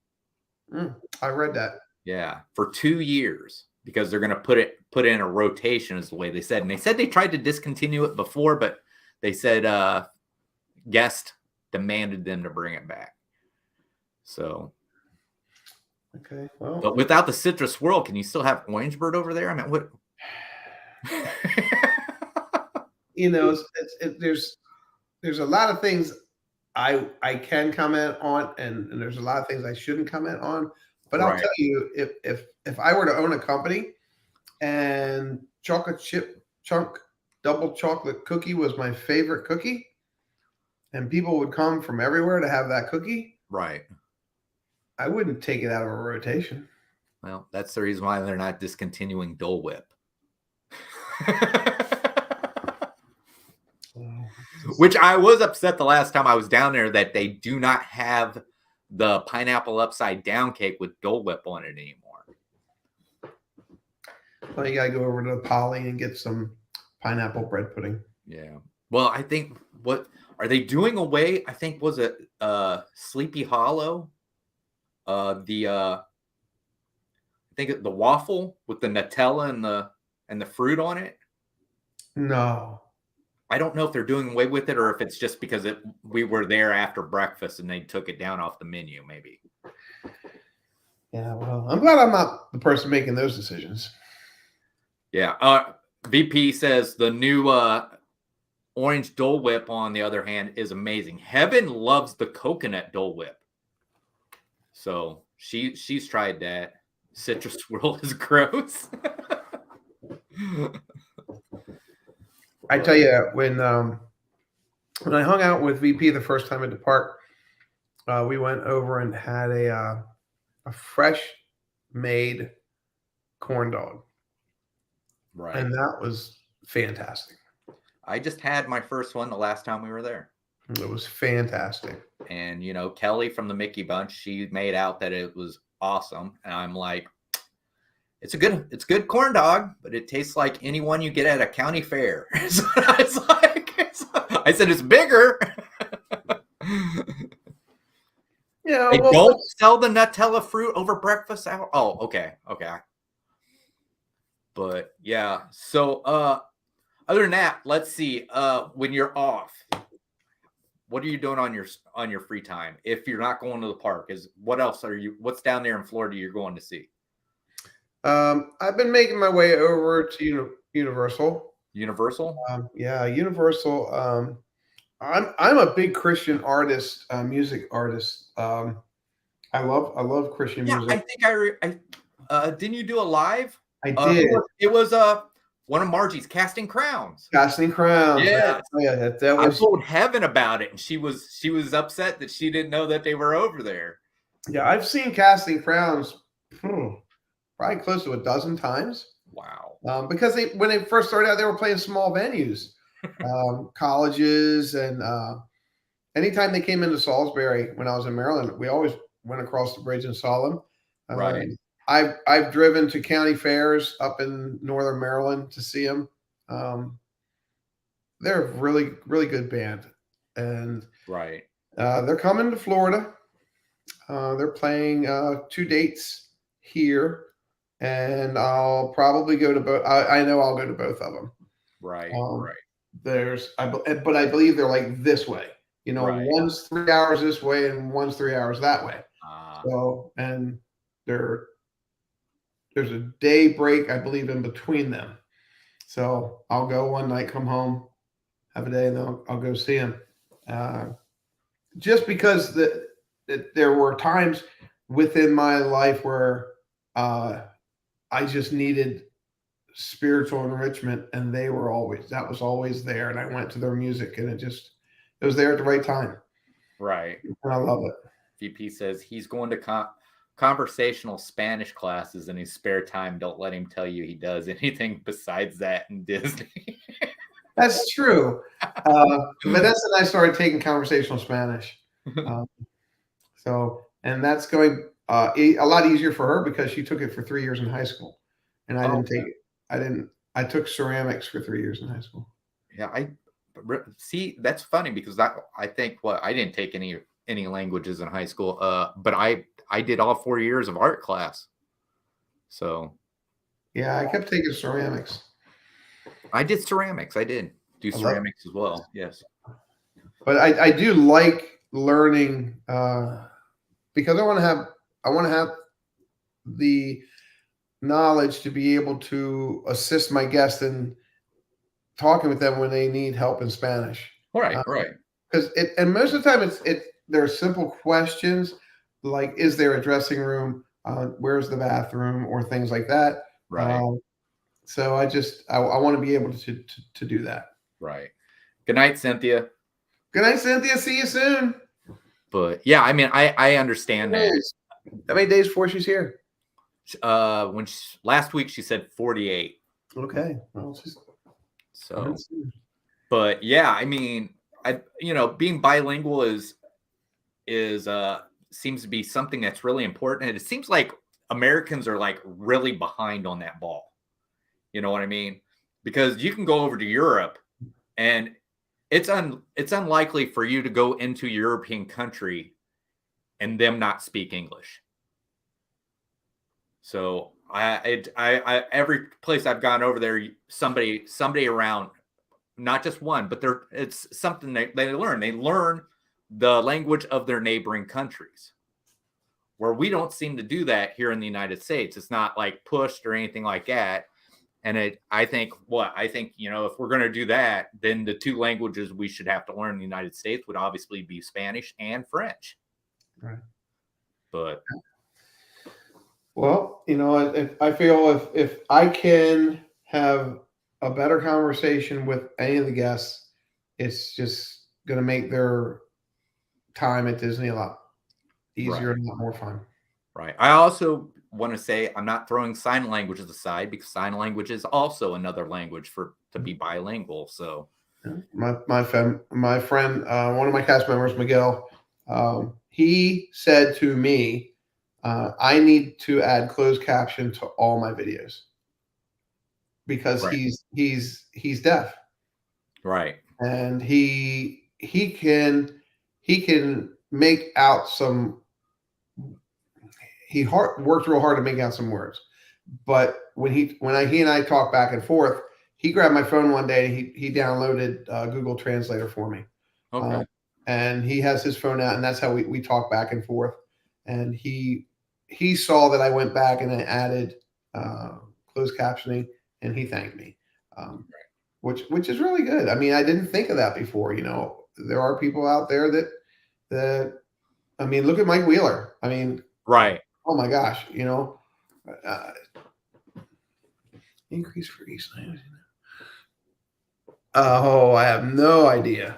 I read that. Yeah, for 2 years because they're going to put it in a rotation, is the way they said. And they said they tried to discontinue it before, but they said guest demanded them to bring it back. So okay, well, but without the citrus swirl, can you still have Orangeburg over there? I mean, what? There's a lot of things I can comment on, and there's a lot of things I shouldn't comment on. But I'll tell you, if I were to own a company and chocolate chip chunk double chocolate cookie was my favorite cookie, and people would come from everywhere to have that cookie, right? I wouldn't take it out of a rotation. Well, that's the reason why they're not discontinuing Dole Whip. Which I was upset the last time I was down there that they do not have the pineapple upside down cake with Dole Whip on it anymore. Well, you gotta go over to Polly and get some pineapple bread pudding. Yeah. Well, I think what are they doing away? I think was it Sleepy Hollow? I think the waffle with the Nutella and the fruit on it. No. I don't know if they're doing away with it or if it's just because we were there after breakfast and they took it down off the menu, maybe. Yeah, well, I'm glad I'm not the person making those decisions. Yeah. VP says the new orange Dole Whip, on the other hand, is amazing. Heaven loves the coconut Dole Whip. So she's tried that. Citrus swirl is gross. I tell you, when I hung out with VP the first time at the park, we went over and had a fresh made corn dog. Right. And that was fantastic. I just had my first one the last time we were there. It was fantastic. And, Kelly from the Mickey Bunch, she made out that it was awesome. And I'm like, it's good corn dog, but it tastes like any one you get at a county fair. So I was like, I said, it's bigger. Yeah, They well, don't sell the Nutella fruit over breakfast hour. Oh, okay. But yeah, so other than that, let's see. When you're off, what are you doing on your free time? If you're not going to the park, what's down there in Florida you're going to see? I've been making my way over to Universal. Universal? Yeah, Universal. I'm a big Christian artist, music artist. I love Christian music. I think didn't you do a live? I did. It was one of Margie's Casting Crowns. Casting Crowns. Yeah, that was. I told Heaven about it, and she was upset that she didn't know that they were over there. Yeah, I've seen Casting Crowns probably close to a dozen times. Wow. Because when they first started out, they were playing small venues, colleges, and anytime they came into Salisbury when I was in Maryland, we always went across the bridge and saw them. Right. I've driven to county fairs up in northern Maryland to see them. They're a really, really good band, and right. They're coming to Florida. They're playing 2 dates here, and I'll probably go to both. I know I'll go to both of them. Right. But I believe they're like this way. Right. One's 3 hours this way and one's 3 hours that way. So, and there's a day break, I believe, in between them. So I'll go one night, come home, have a day, and then I'll go see them. Just because there were times within my life where I just needed spiritual enrichment, and that was always there. And I went to their music, and it was there at the right time. Right. And I love it. VP says he's going to conversational Spanish classes in his spare time. Don't let him tell you he does anything besides that in Disney. That's true. Vanessa and I started taking conversational Spanish. And that's going a lot easier for her because she took it for 3 years in high school, and I didn't take it. I took ceramics for 3 years in high school. Yeah, I see. That's funny because I think I didn't take any languages in high school. But I did all 4 years of art class. So yeah, I kept taking ceramics. I did ceramics. I did do ceramics as well. Yes. But I do like learning because I want to have the knowledge to be able to assist my guests in talking with them when they need help in Spanish. Right. Because and most of the time there are simple questions like, is there a dressing room? Where's the bathroom? Or things like that. Right. So I want to be able to do that. Right. Good night, Cynthia. Good night, Cynthia. See you soon. But yeah, I mean, I understand that. How many days before she's here? Last week she said 48. Okay. Well, but yeah, I mean, being bilingual is seems to be something that's really important, and it seems like Americans are like really behind on that ball. You know what I mean? Because you can go over to Europe, and it's unlikely for you to go into a European country and them not speak English. So I every place I've gone over there, somebody around, not just one, but it's something they learn. They learn the language of their neighboring countries, where we don't seem to do that here in the United States. It's not like pushed or anything like that. And I think if we're going to do that, then the 2 languages we should have to learn in the United States would obviously be Spanish and French. Right. But well, I feel if I can have a better conversation with any of the guests, it's just going to make their time at Disney a lot easier and a lot more fun. Right. I also want to say I'm not throwing sign languages aside, because sign language is also another language to be bilingual. So my friend, one of my cast members, Miguel, he said to me, I need to add closed caption to all my videos because Right. he's deaf, Right. and he can make out some. Worked real hard to make out some words, but when he and I talked back and forth, he grabbed my phone one day and he downloaded Google Translator for me. Okay. And he has his phone out, and that's how we talk back and forth. And he saw that I went back and I added closed captioning, and he thanked me, which is really good. I mean, I didn't think of that before. You know, there are people out there that I mean, look at Mike Wheeler. I mean, Right. oh my gosh, you know, increase for each language. Oh, I have no idea.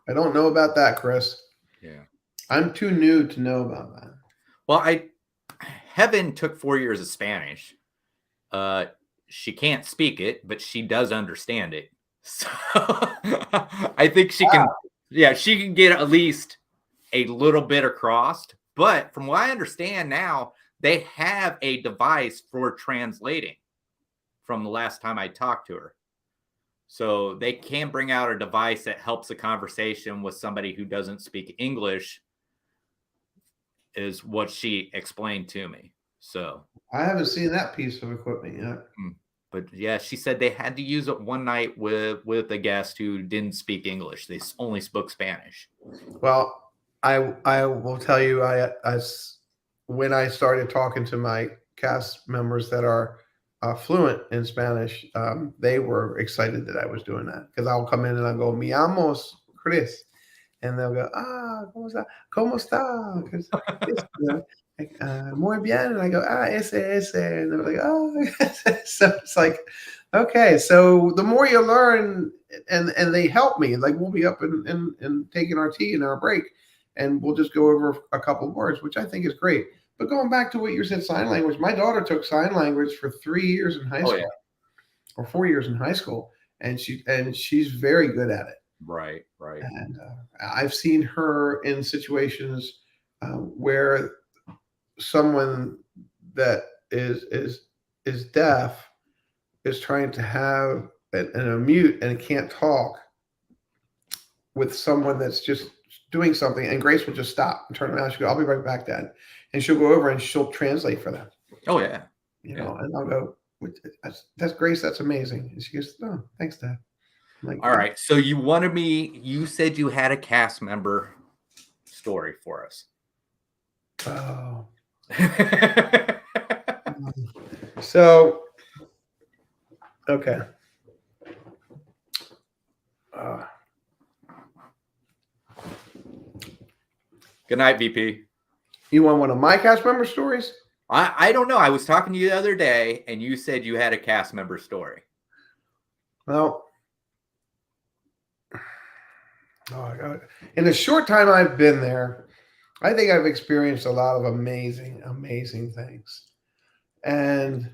I don't know about that, Chris. Yeah. I'm too new to know about that. Well, Heaven took 4 years of Spanish. She can't speak it, but she does understand it. So I think she can. Yeah, she can get at least a little bit across. But from what I understand now, they have a device for translating from the last time I talked to her. So they can bring out a device that helps a conversation with somebody who doesn't speak English, is what she explained to me. So I haven't seen that piece of equipment yet. But yeah, she said they had to use it one night with a guest who didn't speak English. They only spoke Spanish. Well, I will tell you, when I started talking to my cast members that are fluent in Spanish, they were excited that I was doing that, because I'll come in and I'll go, "Mi amos Chris," and they'll go, "¿Cómo está? ¿Cómo está?" Muy bien. And I go, ese. And they're like, oh. So it's like, okay. So the more you learn, and they help me, like we'll be up and taking our tea and our break, and we'll just go over a couple of words, which I think is great. But going back to what you said, sign language, my daughter took sign language for 3 years in high school, or 4 years in high school. And she's very good at it. Right. And I've seen her in situations where someone that is deaf is trying to have a mute and can't talk with someone that's just doing something, and Grace will just stop and turn around. She'll go, "I'll be right back, Dad," and she'll go over and she'll translate for them. Oh yeah. You know, and I'll go, "That's Grace. That's amazing." And she goes, "Oh, thanks, Dad." I'm like, all right. So you said you had a cast member story for us. Oh. So, okay. Good night, VP. You want one of my cast member stories? I don't know. I was talking to you the other day, and you said you had a cast member story. Well, in the short time I've been there, I think I've experienced a lot of amazing, amazing things. And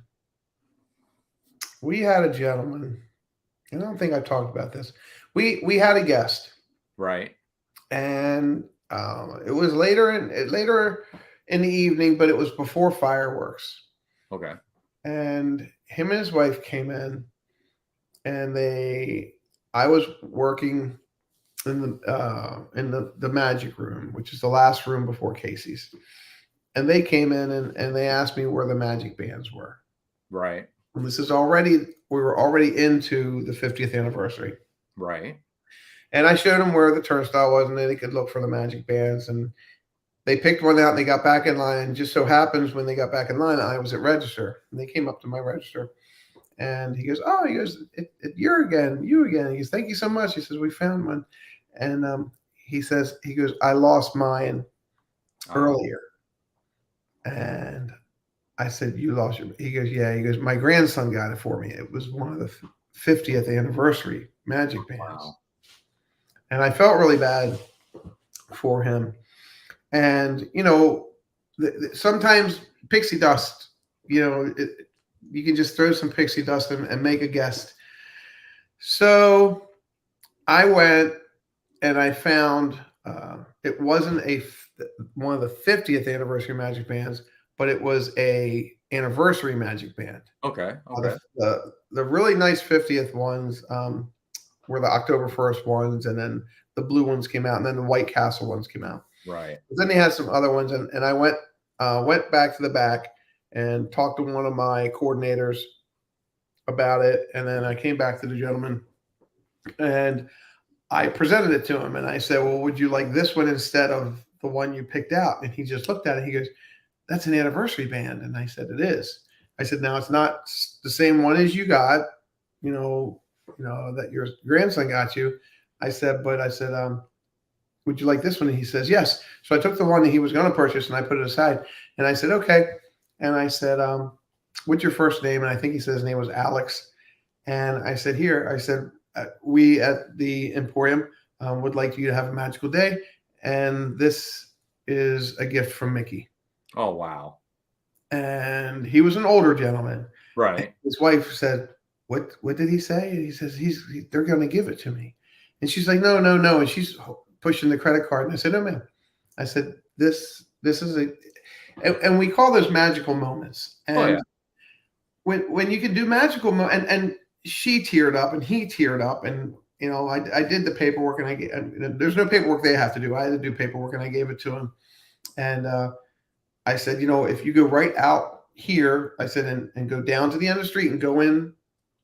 we had a gentleman, and I don't think I talked about this. We had a guest, right? And it was later in the evening, but it was before fireworks. Okay. And him and his wife came in, and I was working in the magic room, which is the last room before Casey's. And they came in and they asked me where the magic bands were. Right. And we were already into the 50th anniversary. Right. And I showed them where the turnstile was, and then they could look for the magic bands. And they picked one out, and they got back in line. And just so happens when they got back in line, I was at register, and they came up to my register. And he goes, you again. He goes, "Thank you so much." He says, "We found one." And he goes, "I lost mine earlier." And I said, "You lost your?" He goes, "Yeah." He goes, "My grandson got it for me. It was one of the 50th anniversary magic bands." Wow. And I felt really bad for him. And, sometimes pixie dust, you can just throw some pixie dust and make a guest. So I went and I found it wasn't one of the 50th anniversary magic bands, but it was a anniversary magic band. Okay. The really nice 50th ones were the October 1st ones, and then the blue ones came out, and then the White Castle ones came out. Right. But then they had some other ones, and I went back to the back and talked to one of my coordinators about it, and then I came back to the gentleman, and I presented it to him, and I said, well, would you like this one instead of the one you picked out? And he just looked at it. He goes, that's an anniversary band. And I said, it is. I said, now it's not the same one as you got, that your grandson got you. I said, would you like this one? And he says, yes. So I took the one that he was going to purchase and I put it aside. And I said, okay. And I said, what's your first name? And I think he said his name was Alex. And I said, we at the Emporium would like you to have a magical day. And this is a gift from Mickey. Oh, wow. And he was an older gentleman. Right. And his wife said, what did he say? And he says, they're going to give it to me. And she's like, no. And she's pushing the credit card. And I said, no, ma'am. I said, this is and we call those magical moments. And when you can do magical moments, and she teared up and he teared up, and I did the paperwork, and there's no paperwork they have to do. I had to do paperwork, and I gave it to him. And I said, if you go right out here, I said, and go down to the end of the street and go in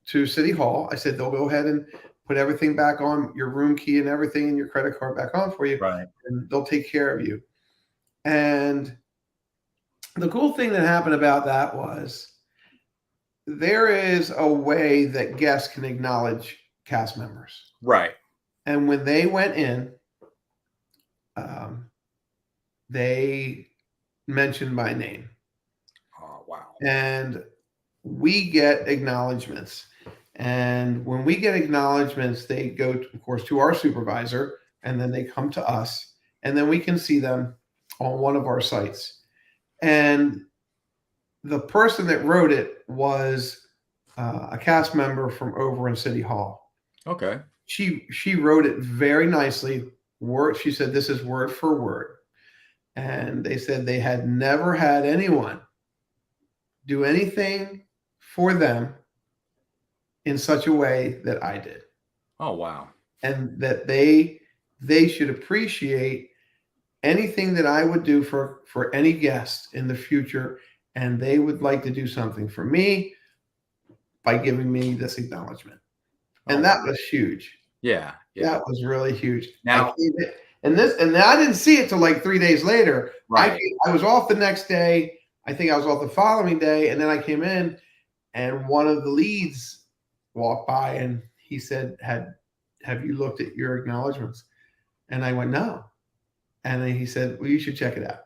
to City Hall, I said, they'll go ahead and put everything back on, your room key and everything, and your credit card back on for you. Right. And they'll take care of you. And the cool thing that happened about that was there is a way that guests can acknowledge cast members. Right. And when they went in, they mentioned my name. Oh, wow. And we get acknowledgments. And when we get acknowledgments, they go, of course, to our supervisor, and then they come to us, and then we can see them on one of our sites. And the person that wrote it was a cast member from over in City Hall. Okay. She wrote it very nicely. She said, this is word for word. And they said they had never had anyone do anything for them in such a way that I did. Oh, wow. And that they should appreciate anything that I would do for any guest in the future. And they would like to do something for me by giving me this acknowledgement. And that was huge. Yeah. That was really huge. Now, and I didn't see it till like 3 days later. Right. I was off the next day. I think I was off the following day. And then I came in, and one of the leads walked by, and he said, have you looked at your acknowledgments? And I went, no. And then he said, well, you should check it out.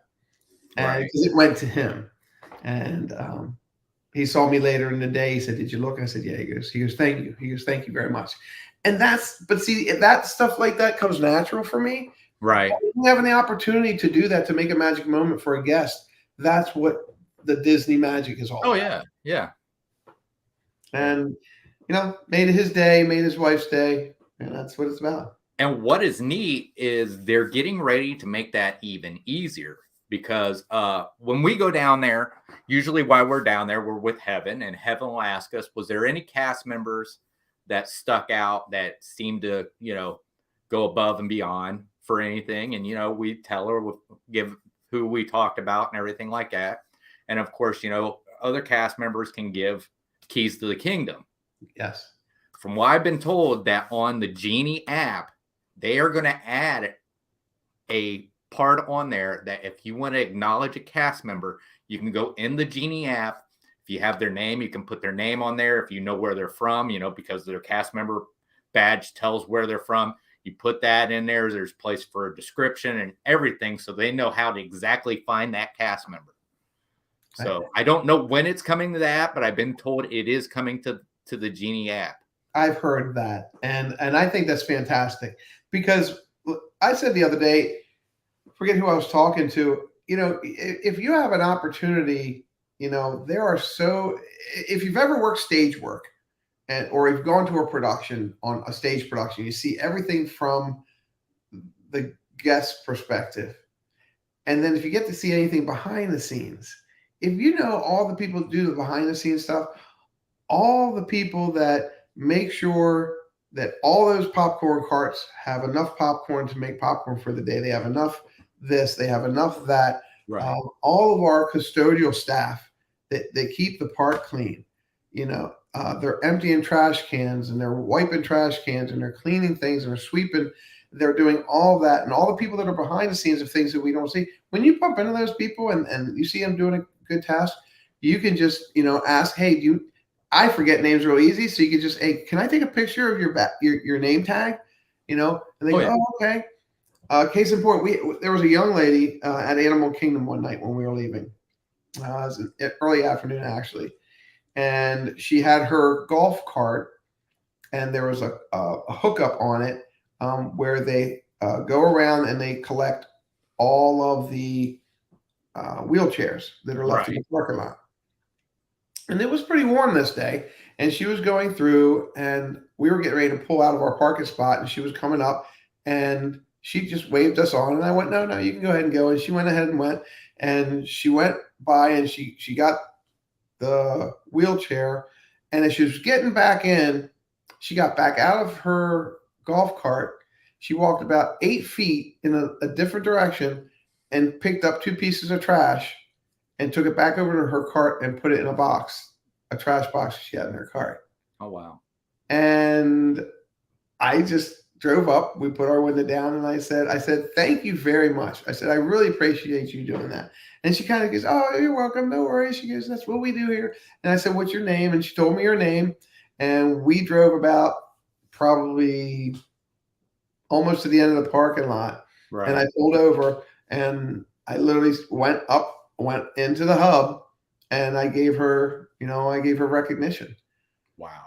And because it went to him. And he saw me later in the day. He said, did you look? I said, yeah. He goes, thank you. He goes, thank you very much. And but see, that stuff like that comes natural for me. Right. Having the opportunity to do that, to make a magic moment for a guest, that's what the Disney magic is all about. Oh, yeah. Yeah. And, made his day, made his wife's day. And that's what it's about. And what is neat is they're getting ready to make that even easier, because when we go down there, usually while we're down there, we're with Heaven, and Heaven will ask us, was there any cast members that stuck out that seemed to, go above and beyond for anything? And, we tell her, we'll give who we talked about and everything like that. And of course, other cast members can give keys to the kingdom. Yes. From what I've been told, that on the Genie app, they are going to add a part on there that if you want to acknowledge a cast member, you can go in the Genie app. If you have their name, you can put their name on there. If you know where they're from, because their cast member badge tells where they're from, you put that in there. There's a place for a description and everything, so they know how to exactly find that cast member. So I don't know when it's coming to the app, but I've been told it is coming to the Genie app. I've heard that. And I think that's fantastic, because I said the other day, forget who I was talking to, if you have an opportunity, if you've ever worked stage work or you've gone to a production, on a stage production, you see everything from the guest perspective. And then if you get to see anything behind the scenes, if you know all the people who do the behind the scenes stuff, all the people that make sure that all those popcorn carts have enough popcorn to make popcorn for the day, they have enough this, they have enough that. Right. All of our custodial staff that they keep the park clean. They're emptying trash cans and they're wiping trash cans and they're cleaning things and they're sweeping. They're doing all that, and all the people that are behind the scenes of things that we don't see. When you bump into those people and you see them doing a good task, you can just ask, hey, I forget names real easy, so you can just, hey, can I take a picture of your name tag? And they go, oh, okay. Case in point, there was a young lady at Animal Kingdom one night when we were leaving. It was an early afternoon, actually. And she had her golf cart, and there was a hookup on it where they go around and they collect all of the wheelchairs that are left in the parking lot. And it was pretty warm this day. And she was going through, and we were getting ready to pull out of our parking spot, and she was coming up, and she just waved us on. And I went, no, you can go ahead and go. And she went ahead and went. And she went by, and she got the wheelchair. And as she was getting back in, she got back out of her golf cart. She walked about 8 feet in a different direction and picked up 2 pieces of trash and took it back over to her cart and put it in a trash box she had in her cart. Oh, wow. And I just drove up. We put our window down, and I said, thank you very much. I said, I really appreciate you doing that. And she kind of goes, oh, you're welcome. No worries. She goes, that's what we do here. And I said, what's your name? And she told me her name. And we drove about probably almost to the end of the parking lot. Right. And I pulled over, and I literally went into the hub, and I gave her recognition. Wow.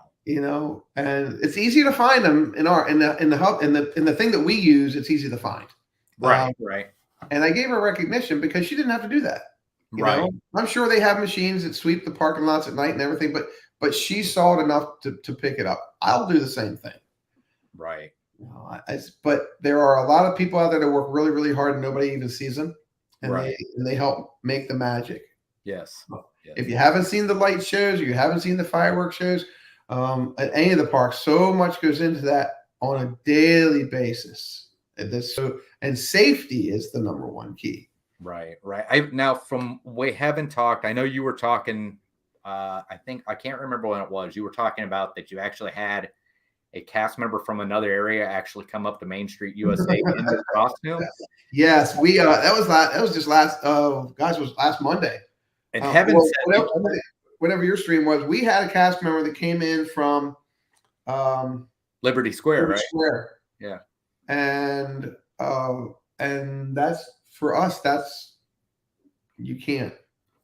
And it's easy to find them in the hub, in the thing that we use. It's easy to find. Right. Right. And I gave her recognition because she didn't have to do that. You know? I'm sure they have machines that sweep the parking lots at night and everything, but she saw it enough to pick it up. I'll do the same thing. Right. But there are a lot of people out there that work really, really hard and nobody even sees them. And they help make the magic. Yes. If you haven't seen the light shows, or you haven't seen the fireworks shows at any of the parks, so much goes into that on a daily basis. And safety is the number one key. Right. Now, from we haven't talked, I know you were talking, I can't remember when it was. You were talking about that you actually had a cast member from another area actually come up to Main Street USA in this costume. Yes, we that was last Monday. And whatever your stream was, we had a cast member that came in from Liberty Square, right? Square. Yeah. And that's for us, you can't.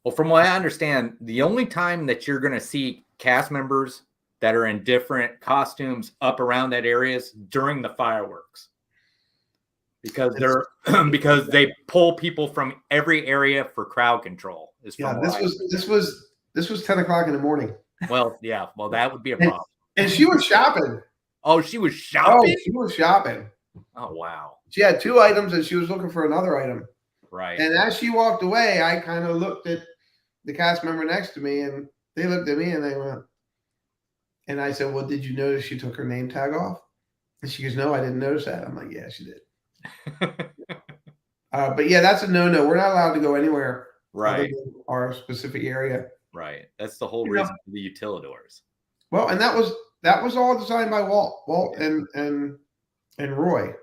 Well, from what I understand, the only time that you're going to see cast members that are in different costumes up around that area is during the fireworks, because they pull people from every area for crowd control. This was 10 o'clock in the morning. Well, yeah. Well, that would be a problem. And she was shopping. Oh, she was shopping? Oh, she was shopping. Oh, wow. She had 2 items and she was looking for another item. Right. And as she walked away, I kind of looked at the cast member next to me, and they looked at me and they went, and I said, well, did you notice she took her name tag off? And she goes, no, I didn't notice that. I'm like, yeah, she did. But yeah, that's a no-no. We're not allowed to go anywhere. Right. Our specific area. Right. That's the whole reason for the utilidors. Well, and that was all designed by Walt and Roy.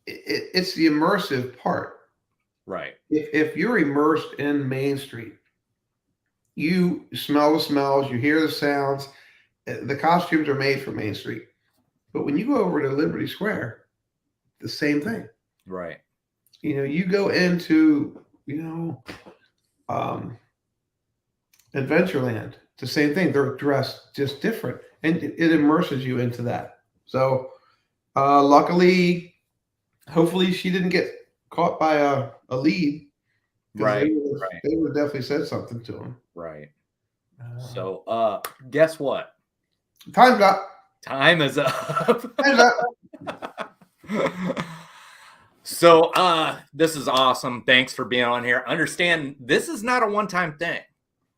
It's the immersive part. Right. If you're immersed in Main Street, you smell the smells, you hear the sounds. The costumes are made for Main Street. But when you go over to Liberty Square, the same thing. Right. You go into, Adventureland, the same thing. They're dressed just different, and it immerses you into that. So luckily, hopefully she didn't get caught by a lead. Right. They would have definitely said something to him. Right. So guess what? Time's up. Time is up. Time's up. So this is awesome. Thanks for being on here. Understand this is not a one-time thing.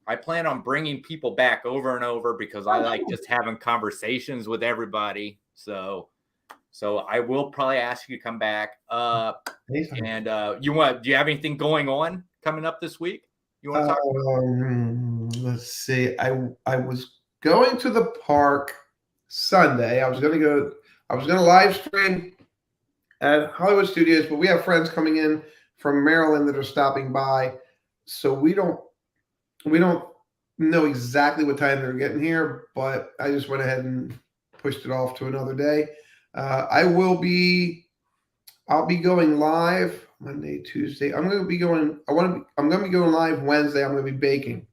I plan on bringing people back over and over because I like just having conversations with everybody. So I will probably ask you to come back. And do you have anything going on coming up this week? You want to talk about? Let's see. I was going to the park Sunday. I was gonna live stream at Hollywood Studios, but we have friends coming in from Maryland that are stopping by, so we don't know exactly what time they're getting here. But I just went ahead and pushed it off to another day. I'll be going live Monday, Tuesday. I'm going to be going live Wednesday. I'm going to be baking.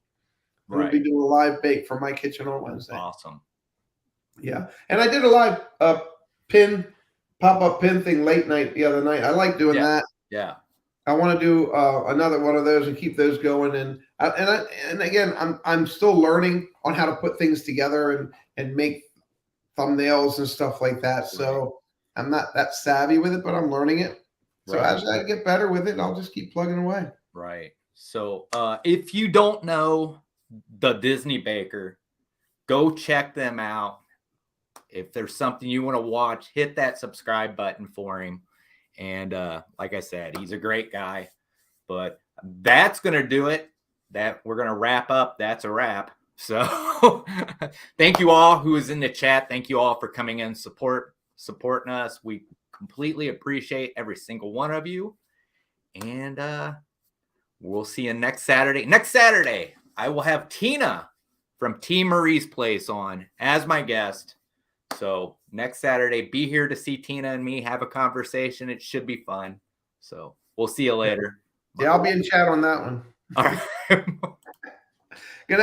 I'm going to be doing a live bake from my kitchen on Wednesday. Awesome. Yeah. And I did a live pop-up pin thing late night the other night. I like doing that. Yeah. I want to do another one of those and keep those going. And again, I'm still learning on how to put things together and make thumbnails and stuff like that. So I'm not that savvy with it, but I'm learning it. So as I get better with it, I'll just keep plugging away. Right. So if you don't know the Disney Baker, go check them out. If there's something you want to watch, hit that subscribe button for him. And like I said, he's a great guy. But that's going to do it. We're going to wrap up. That's a wrap. So thank you all who is in the chat. Thank you all for coming in, supporting us. We completely appreciate every single one of you. And we'll see you next Saturday. Next Saturday, I will have Tina from T. Marie's Place on as my guest. So next Saturday, be here to see Tina and me have a conversation. It should be fun. So we'll see you later. Yeah, I'll be in chat on that one. All right. Good night.